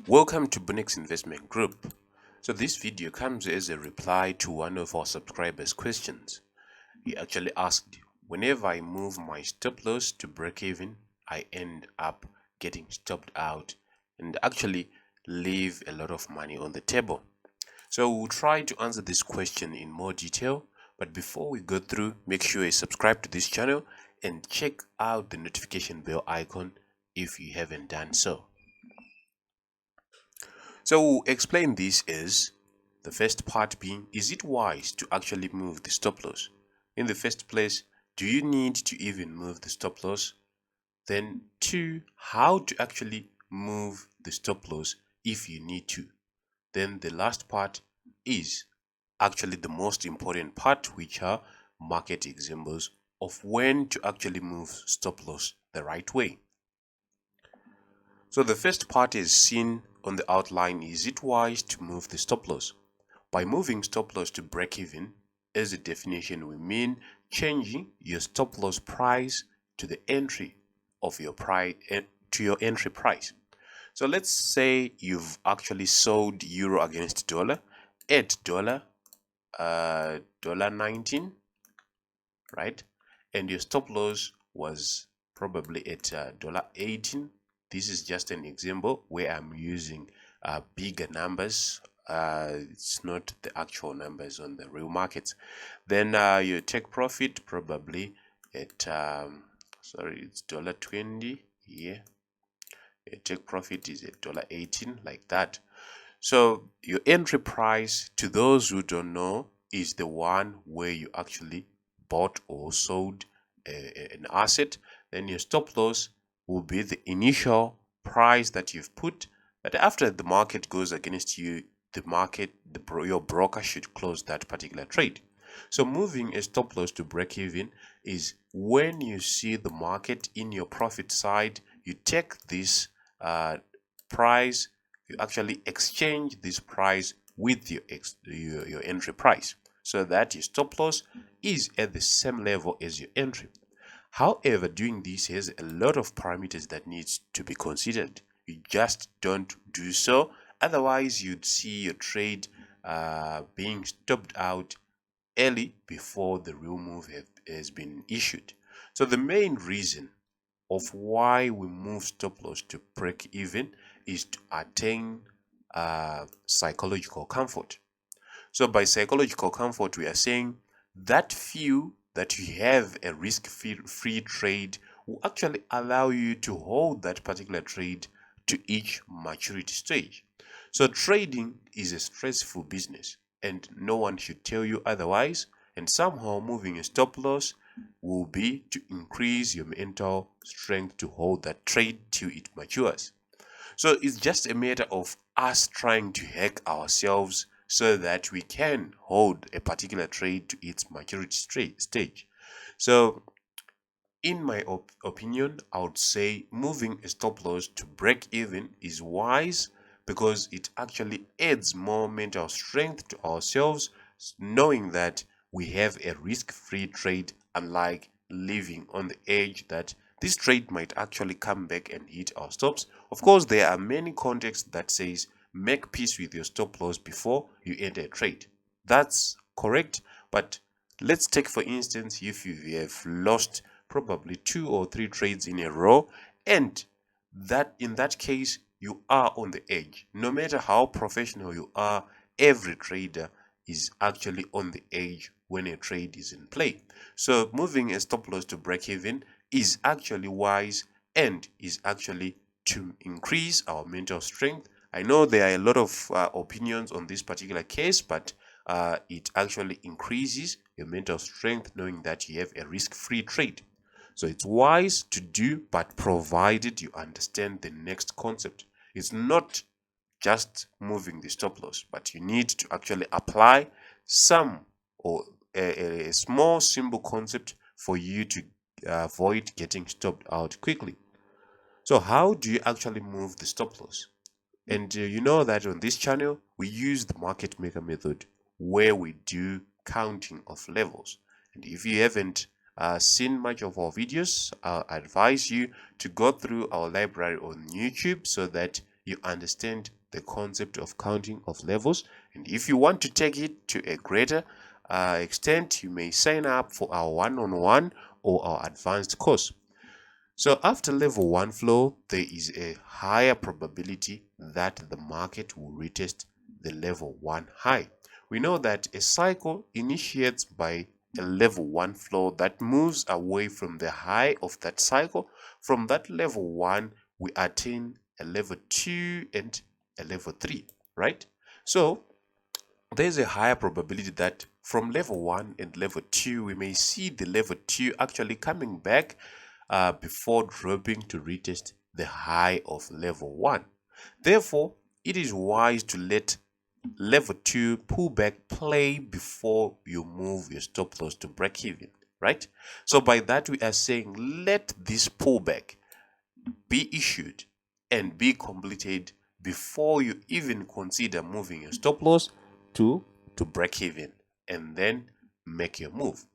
Welcome to Bunnex Investment Group. So this video comes as a reply to one of our subscribers' questions. He actually asked, whenever I move my stop loss to break even, I end up getting stopped out and actually leave a lot of money on the table. So we'll try to answer this question in more detail, but before we go through, make sure you subscribe to this channel and check out the notification bell icon if you haven't done so. So we'll explain this as the first part being, is it wise to actually move the stop loss? In the first place, do you need to even move the stop loss? Then two, how to actually move the stop loss if you need to. Then the last part is actually the most important part, which are market examples of when to actually move stop loss the right way. So the first part is seen on the outline. Is it wise to move the stop loss? By moving stop loss to break even, as a definition, we mean changing your stop loss price to the entry of your price to your entry price. So let's say you've actually sold euro against dollar at dollar 19, right? And your stop loss was probably at dollar 18. This is just an example where I'm using bigger numbers. It's not the actual numbers on the real markets. Then you take profit probably at sorry, it's dollar 20 here. Your take profit is at dollar 18, like that. So your entry price, to those who don't know, is the one where you actually bought or sold an asset. Then your stop loss will be the initial price that you've put, but after the market goes against you, your broker should close that particular trade. So moving a stop loss to break even is when you see the market in your profit side, you take this price, you actually exchange this price with your entry price, so that your stop loss is at the same level as your entry. However, doing this has a lot of parameters that needs to be considered. You just don't do so, otherwise you'd see your trade being stopped out early before the real move has been issued. So the main reason of why we move stop loss to break even is to attain psychological comfort. So by psychological comfort, we are saying that feel that you have a risk-free trade will actually allow you to hold that particular trade to each maturity stage. So trading is a stressful business, and no one should tell you otherwise. And somehow moving a stop loss will be to increase your mental strength to hold that trade till it matures. So it's just a matter of us trying to hack ourselves so that we can hold a particular trade to its maturity stage. So in my opinion, I would say moving a stop loss to break even is wise because it actually adds more mental strength to ourselves, knowing that we have a risk-free trade, unlike living on the edge that this trade might actually come back and hit our stops. Of course, there are many contexts that says make peace with your stop loss before you enter a trade. That's correct, but let's take for instance if you have lost probably 2 or 3 trades in a row, and that in that case you are on the edge. No matter how professional you are, every trader is actually on the edge when a trade is in play. So moving a stop loss to break even is actually wise and is actually to increase our mental strength. I know there are a lot of opinions on this particular case, but it actually increases your mental strength knowing that you have a risk-free trade. So it's wise to do, but provided you understand the next concept. It's not just moving the stop loss, but you need to actually apply some or a small simple concept for you to avoid getting stopped out quickly. So how do you actually move the stop loss? And you know that on this channel, we use the market maker method where we do counting of levels. And if you haven't seen much of our videos, I advise you to go through our library on YouTube so that you understand the concept of counting of levels. And if you want to take it to a greater extent, you may sign up for our one-on-one or our advanced course. So after level 1 flow, there is a higher probability that the market will retest the level 1 high. We know that a cycle initiates by a level 1 flow that moves away from the high of that cycle. From that level 1, we attain a level 2 and a level 3, right? So there's a higher probability that from level 1 and level 2, we may see the level 2 actually coming back before dropping to retest the high of level 1. Therefore, it is wise to let level 2 pullback play before you move your stop loss to break even, right? So by that we are saying let this pullback be issued and be completed before you even consider moving your stop loss to break even, and then make your move.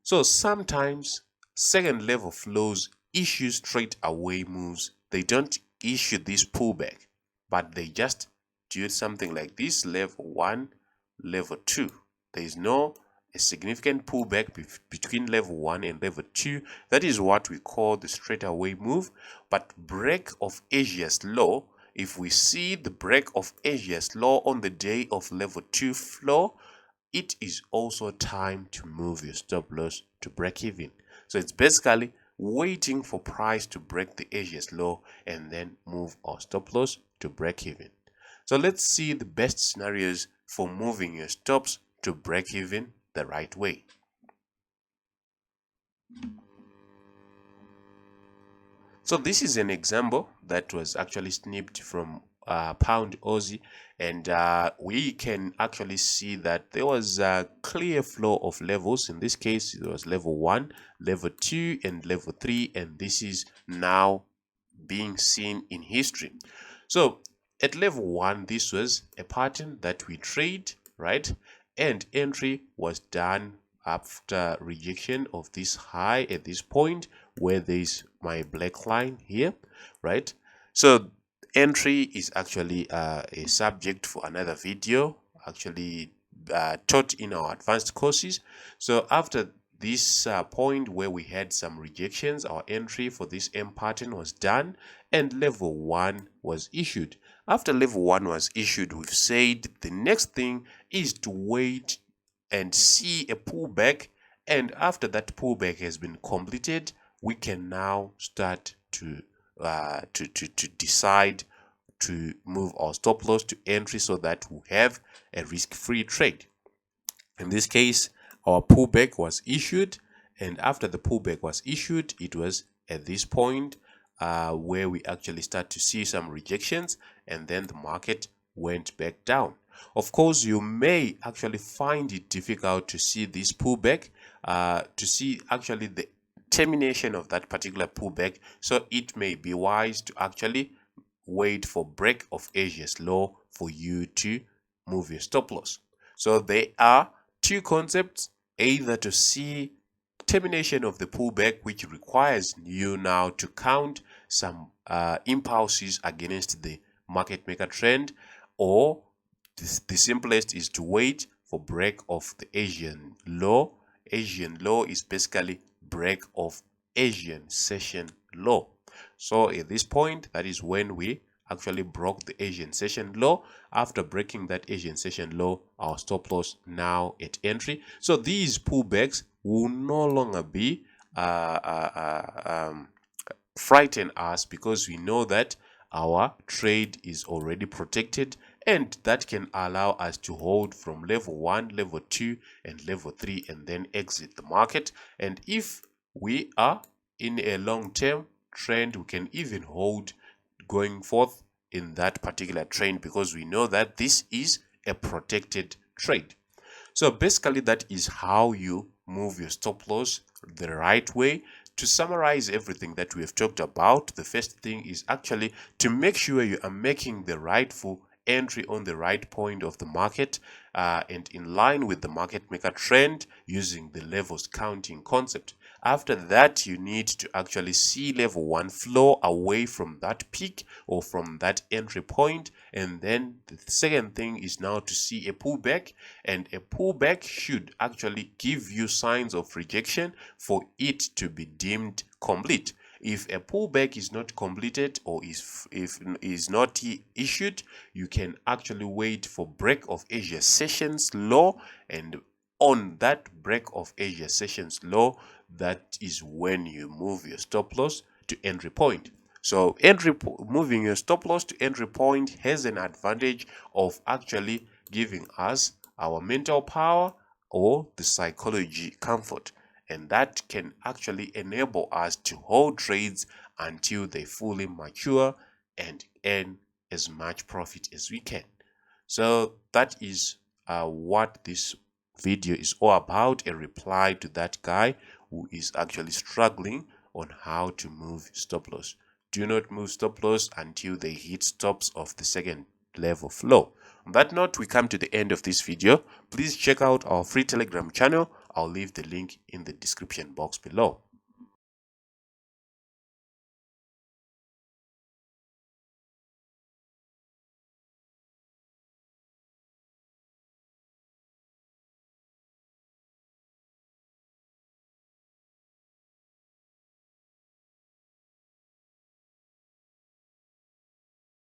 So sometimes second level flows issue straight away moves. They don't issue this pullback, but they just do something like this: level 1, level 2. There is no a significant pullback between level 1 and level 2. That is what we call the straight away move. But break of Asia's low, if we see the break of Asia's low on the day of level 2 flow, it is also time to move your stop loss to break even. So it's basically waiting for price to break the Asia's low and then move our stop loss to break even. So let's see the best scenarios for moving your stops to break even the right way. So this is an example that was actually snipped from pound Aussie, and we can actually see that there was a clear flow of levels. In this case, it was level 1, level 2, and level 3, and this is now being seen in history. So at level 1, this was a pattern that we trade, right? And entry was done after rejection of this high at this point where there's my black line here, right? So entry is actually a subject for another video, actually taught in our advanced courses. So after this point where we had some rejections, our entry for this M pattern was done and level 1 was issued. After level 1 was issued, we've said the next thing is to wait and see a pullback, and after that pullback has been completed, we can now start to decide to move our stop loss to entry so that we have a risk-free trade. In this case, our pullback was issued, and after the pullback was issued, it was at this point where we actually start to see some rejections, and then the market went back down. Of course, you may actually find it difficult to see this pullback, to see actually the termination of that particular pullback. So it may be wise to actually wait for break of Asia's low for you to move your stop loss. So there are two concepts: either to see termination of the pullback, which requires you now to count some impulses against the market maker trend, or the simplest is to wait for break of the Asian low. Asian low is basically break of Asian session low. So at this point, that is when we actually broke the Asian session low. After breaking that Asian session low, our stop loss now at entry. So these pullbacks will no longer be frighten us, because we know that our trade is already protected, and that can allow us to hold from level 1, level 2, and level 3, and then exit the market. And if we are in a long-term trend, we can even hold going forth in that particular trend, because we know that this is a protected trade. So basically, that is how you move your stop loss the right way. To summarize everything that we have talked about, the first thing is actually to make sure you are making the rightful entry on the right point of the market and in line with the market maker trend using the levels counting concept. After that, you need to actually see level 1 flow away from that peak or from that entry point, and then the second thing is now to see a pullback, and a pullback should actually give you signs of rejection for it to be deemed complete. If a pullback is not completed or is not issued, you can actually wait for break of Asia sessions low, and on that break of Asia sessions low, that is when you move your stop loss to entry point. So moving your stop loss to entry point has an advantage of actually giving us our mental power or the psychology comfort, and that can actually enable us to hold trades until they fully mature and earn as much profit as we can. So that is what this video is all about, a reply to that guy who is actually struggling on how to move stop loss. Do not move stop loss until they hit stops of the second level flow. On that note, we come to the end of this video. Please check out our free Telegram channel. I'll leave the link in the description box below.